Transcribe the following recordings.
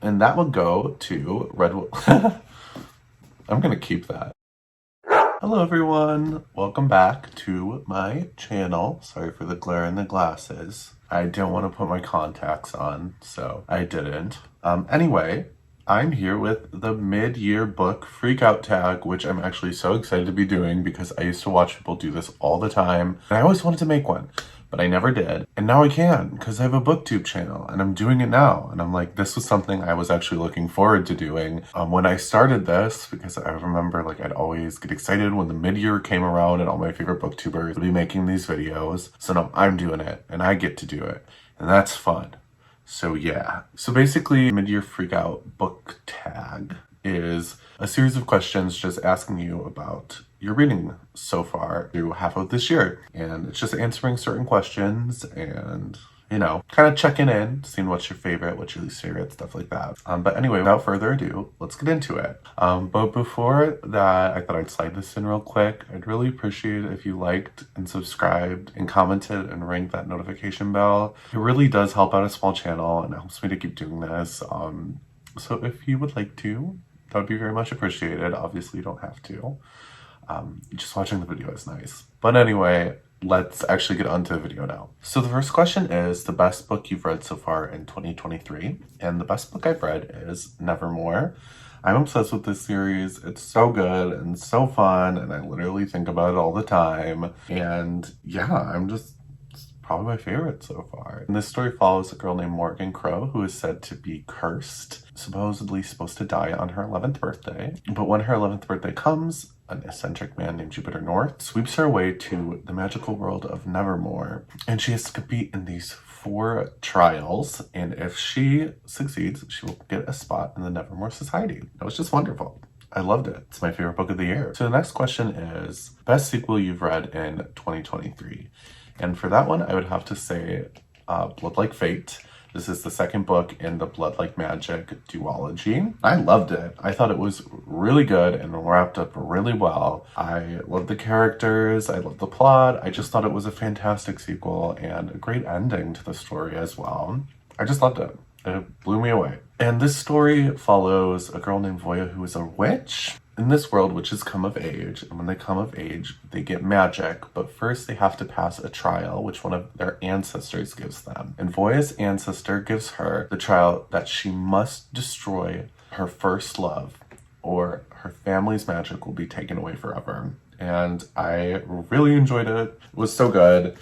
And that would go to Redwood. I'm gonna keep that. Hello everyone, welcome back to my channel. Sorry for the glare in the glasses. I didn't want to put my contacts on, so I didn't. Anyway, I'm here with the mid-year book freakout tag, which I'm actually so excited to be doing because I used to watch people do this all the time. And I always wanted to make one, but I never did. And now I can because I have a booktube channel and I'm doing it now. And I'm like, this was something I was actually looking forward to doing when I started this, because I remember like I'd always get excited when the mid-year came around and all my favorite booktubers would be making these videos. So now I'm doing it and I get to do it. And that's fun. So yeah, so basically mid-year freakout book tag is a series of questions just asking you about your reading so far through half of this year. And it's just answering certain questions and, you know, kind of checking in, seeing what's your favorite, what's your least favorite, stuff like that. But anyway, without further ado, let's get into it. But before that, I thought I'd slide this in real quick. I'd really appreciate it if you liked and subscribed and commented and rang that notification bell. It really does help out a small channel and it helps me to keep doing this. So if you would like to, that would be very much appreciated. Obviously, you don't have to. Just watching the video is nice. But anyway, let's actually get onto the video now. So the first question is the best book you've read so far in 2023. And the best book I've read is Nevermore. I'm obsessed with this series. It's so good and so fun, and I literally think about it all the time. And yeah, it's probably my favorite so far. And this story follows a girl named Morgan Crow who is said to be cursed, supposedly supposed to die on her 11th birthday. But when her 11th birthday comes, an eccentric man named Jupiter North sweeps her away to the magical world of Nevermore, and she has to compete in these 4 trials, and if she succeeds, she will get a spot in the Nevermore Society. It was just wonderful. I loved it. It's my favorite book of the year. So the next question is, best sequel you've read in 2023? And for that one, I would have to say Blood Like Fate. This is the second book in the Blood Like Magic duology. I loved it. I thought it was really good and wrapped up really well. I loved the characters. I loved the plot. I just thought it was a fantastic sequel and a great ending to the story as well. I just loved it. It blew me away. And this story follows a girl named Voya who is a witch in this world, witches come of age, and when they come of age, they get magic, but first they have to pass a trial, which one of their ancestors gives them. And Voya's ancestor gives her the trial that she must destroy her first love, or her family's magic will be taken away forever. And I really enjoyed it. It was so good.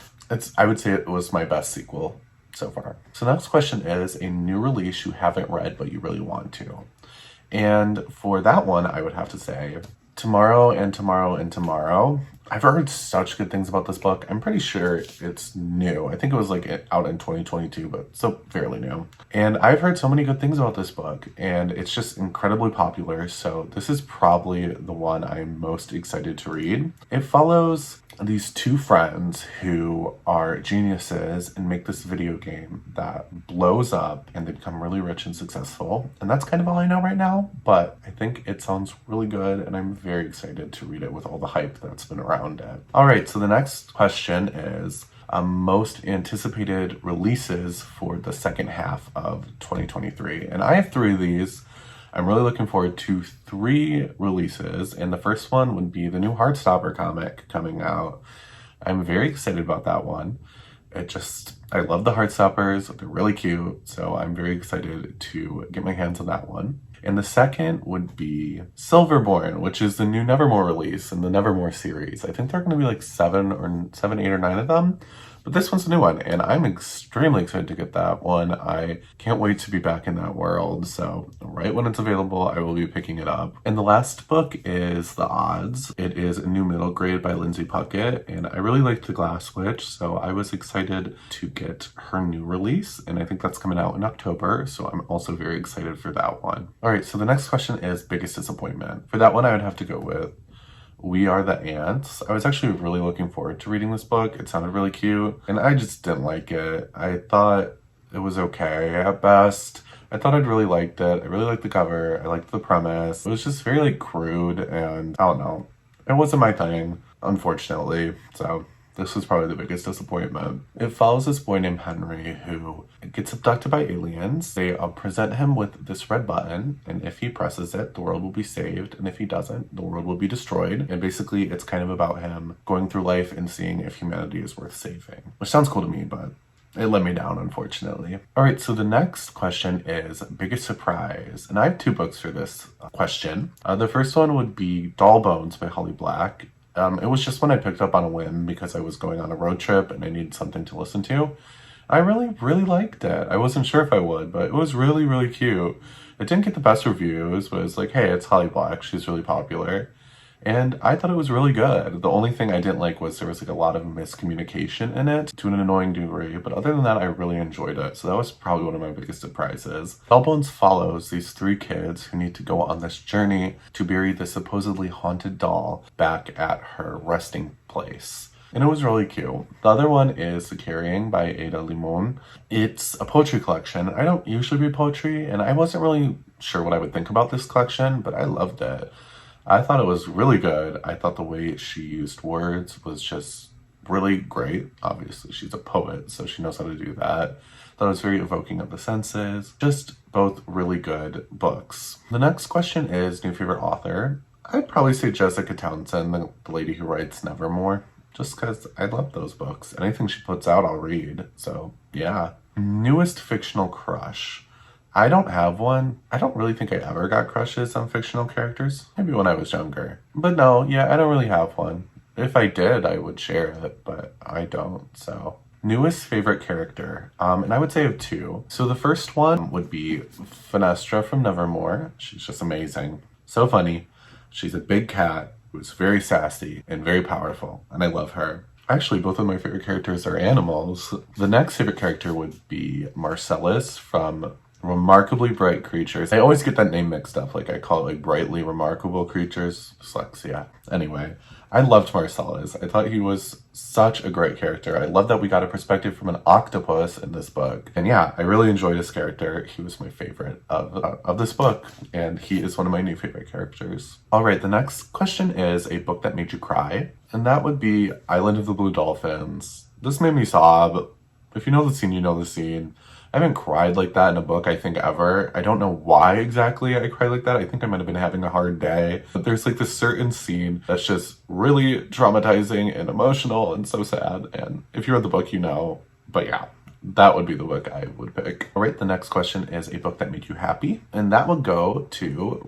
I would say it was my best sequel so far. So the next question is a new release you haven't read, but you really want to. And for that one, I would have to say Tomorrow and Tomorrow and Tomorrow. I've heard such good things about this book. I'm pretty sure it's new. I think it was like out in 2022, but so fairly new. And I've heard so many good things about this book, and it's just incredibly popular. So this is probably the one I'm most excited to read. It follows these 2 friends who are geniuses and make this video game that blows up and they become really rich and successful. And that's kind of all I know right now, but I think it sounds really good and I'm very excited to read it with all the hype that's been around it. All right, so the next question is most anticipated releases for the second half of 2023. And I have 3 of these. I'm really looking forward to 3 releases, and the first one would be the new Heartstopper comic coming out. I'm very excited about that one. I love the Heartstoppers. They're really cute, so I'm very excited to get my hands on that one. And the second would be Silverborn, which is the new Nevermore release in the Nevermore series. I think there are going to be like 7, 8, or 9 of them. But this one's a new one, and I'm extremely excited to get that one. I can't wait to be back in that world, so right when it's available, I will be picking it up. And the last book is The Odds. It is a new middle grade by Lindsay Puckett, and I really liked The Glass Witch, so I was excited to get her new release, and I think that's coming out in October, so I'm also very excited for that one. All right, so the next question is biggest disappointment. For that one, I would have to go with We Are the Ants. I was actually really looking forward to reading this book. It sounded really cute, and I just didn't like it. I thought it was okay at best. I thought I'd really liked it. I really liked the cover. I liked the premise. It was just very like crude, and I don't know. It wasn't my thing, unfortunately. So This was probably the biggest disappointment. It follows this boy named Henry who gets abducted by aliens. They present him with this red button, and if he presses it, the world will be saved, and if he doesn't, the world will be destroyed. And basically, it's kind of about him going through life and seeing if humanity is worth saving, which sounds cool to me, but it let me down, unfortunately. All right, so the next question is biggest surprise. And I have 2 books for this question. The first one would be Doll Bones by Holly Black. It was just one I picked up on a whim because I was going on a road trip and I needed something to listen to. I really, really liked it. I wasn't sure if I would, but it was really, really cute. It didn't get the best reviews, but it's like, hey, it's Holly Black. She's really popular. And I thought it was really good. The only thing I didn't like was there was like a lot of miscommunication in it to an annoying degree, but other than that, I really enjoyed it. So that was probably one of my biggest surprises. Bones follows these 3 kids who need to go on this journey to bury the supposedly haunted doll back at her resting place. And it was really cute. The other one is The Carrying by Ada Limon. It's a poetry collection. I don't usually read poetry, and I wasn't really sure what I would think about this collection, but I loved it. I thought it was really good. I thought the way she used words was just really great. Obviously, she's a poet, so she knows how to do that. I thought it was very evoking of the senses. Just both really good books. The next question is new favorite author. I'd probably say Jessica Townsend, the lady who writes Nevermore, just because I love those books. Anything she puts out, I'll read. So, yeah. Newest fictional crush. I don't have one. I don't really think I ever got crushes on fictional characters. Maybe when I was younger. But no, yeah, I don't really have one. If I did, I would share it, but I don't, so. Newest favorite character. And I would say I have 2. So the first one would be Finestra from Nevermore. She's just amazing. So funny. She's a big cat who's very sassy and very powerful, and I love her. Actually, both of my favorite characters are animals. The next favorite character would be Marcellus from Remarkably Bright Creatures. I always get that name mixed up. Like, I call it like Brightly Remarkable Creatures. Dyslexia. Anyway, I loved Marcellus. I thought he was such a great character. I love that we got a perspective from an octopus in this book. And yeah, I really enjoyed his character. He was my favorite of this book, and he is one of my new favorite characters. All right, the next question is a book that made you cry, and that would be Island of the Blue Dolphins. This made me sob. If you know the scene, you know the scene. I haven't cried like that in a book, I think, ever. I don't know why exactly I cried like that. I think I might have been having a hard day. But there's like this certain scene that's just really traumatizing and emotional and so sad. And if you read the book, you know. But yeah, that would be the book I would pick. All right, the next question is a book that made you happy. And that would go to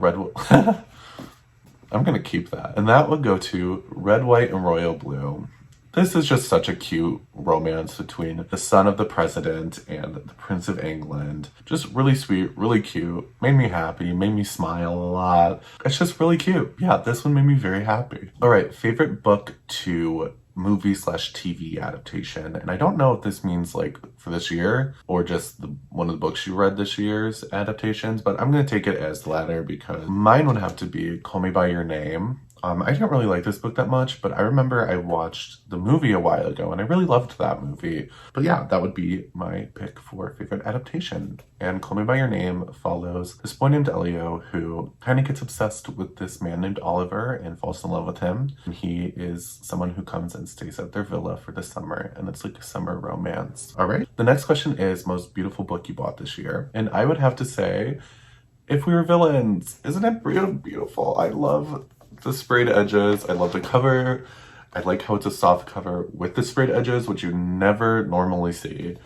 I'm going to keep that. And that would go to Red, White, and Royal Blue. This is just such a cute romance between the son of the president and the Prince of England. Just really sweet, really cute. Made me happy, made me smile a lot. It's just really cute. Yeah, this one made me very happy. All right, favorite book to movie/TV adaptation. And I don't know if this means like for this year or just one of the books you read this year's adaptations, but I'm going to take it as the latter because mine would have to be Call Me By Your Name. I didn't really like this book that much, but I remember I watched the movie a while ago and I really loved that movie. But yeah, that would be my pick for favorite adaptation. And Call Me By Your Name follows this boy named Elio who kind of gets obsessed with this man named Oliver and falls in love with him. And he is someone who comes and stays at their villa for the summer, and it's like a summer romance. All right, the next question is most beautiful book you bought this year. And I would have to say, If We Were Villains. Isn't it beautiful? I love the sprayed edges. I love the cover. I like how it's a soft cover with the sprayed edges, which you never normally see.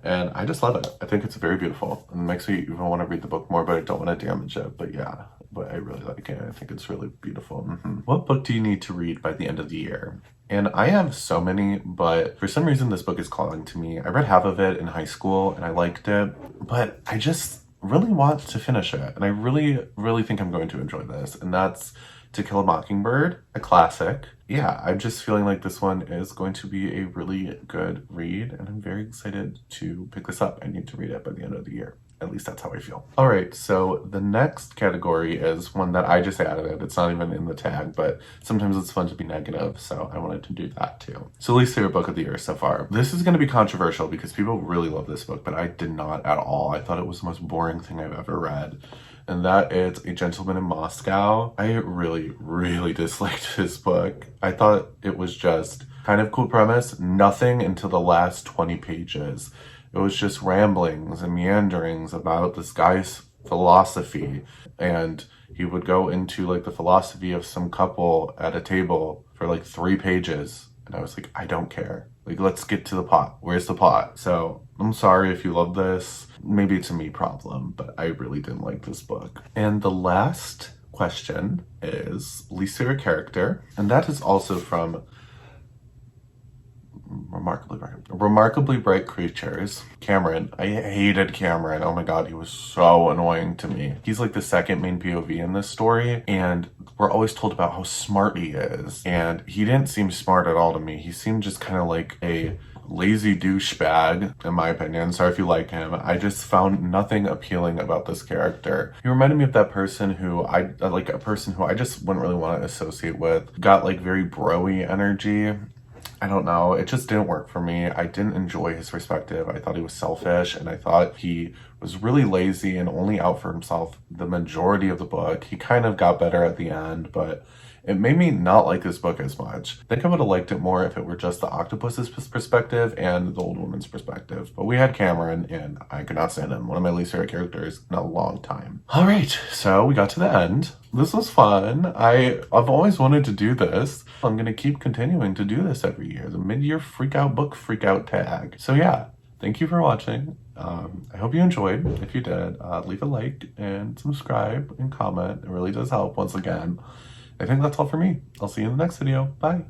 And I just love it. I think it's very beautiful. And it makes me even want to read the book more, but I don't want to damage it. But yeah, but I really like it. I think it's really beautiful. What book do you need to read by the end of the year? And I have so many, but for some reason this book is calling to me. I read half of it in high school and I liked it, but I just really want to finish it. And I really, really think I'm going to enjoy this. And that's To Kill a Mockingbird, a classic. Yeah, I'm just feeling like this one is going to be a really good read, and I'm very excited to pick this up. I need to read it by the end of the year. At least that's how I feel. All right, so the next category is one that I just added. It's not even in the tag, but sometimes it's fun to be negative, so I wanted to do that too. So least favorite book of the year so far. This is going to be controversial because people really love this book, but I did not at all. I thought it was the most boring thing I've ever read. And that is A Gentleman in Moscow. I really, really disliked this book. I thought it was just Kind of cool premise, nothing until the last 20 pages. It was just ramblings and meanderings about this guy's philosophy, and he would go into like the philosophy of some couple at a table for like 3 pages, and I was like, I don't care. Like, let's get to the plot. Where's the plot? So I'm sorry if you love this. Maybe it's a me problem, but I really didn't like this book. And the last question is least favorite character, and that is also from Remarkably Bright Creatures. Cameron. I hated Cameron. Oh my god, he was so annoying to me. He's like the second main POV in this story, and we're always told about how smart he is. And he didn't seem smart at all to me. He seemed just kind of like a lazy douchebag, in my opinion. Sorry if you like him. I just found nothing appealing about this character. He reminded me of that person who a person who I just wouldn't really want to associate with. Got like very bro-y energy. I don't know. It just didn't work for me. I didn't enjoy his perspective. I thought he was selfish, and I thought he was really lazy and only out for himself the majority of the book. He kind of got better at the end, but it made me not like this book as much. I think I would have liked it more if it were just the octopus's perspective and the old woman's perspective. But we had Cameron, and I could not stand him. One of my least favorite characters in a long time. All right, so we got to the end. This was fun. I've always wanted to do this. I'm gonna keep continuing to do this every year. The mid-year freak-out book freak-out tag. So yeah, thank you for watching. I hope you enjoyed. If you did, leave a like and subscribe and comment. It really does help once again. I think that's all for me. I'll see you in the next video. Bye.